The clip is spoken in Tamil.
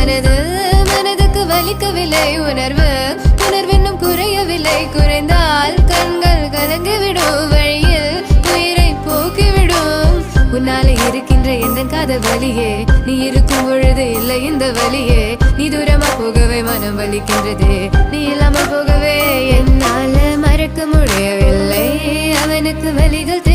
மனது மனதுக்கு வலிக்கவில்லை உணர்வு உணர்வென்னும் குறையவில்லை குறைந்தால் கண்கள் கலங்கிவிடும் வழியில் உயிரை போக்கிவிடும் உன்னாலே இருக்கின்ற எந்த காதல் வலியே நீ இருக்கும் பொழுது இல்லை இந்த வலியே நீ தூரமா போகவே மனம் வலிக்கின்றதே நீ இல்லாமல் போகவே என்னால மறக்க முடியவில்லை அவனுக்கு வலிகள்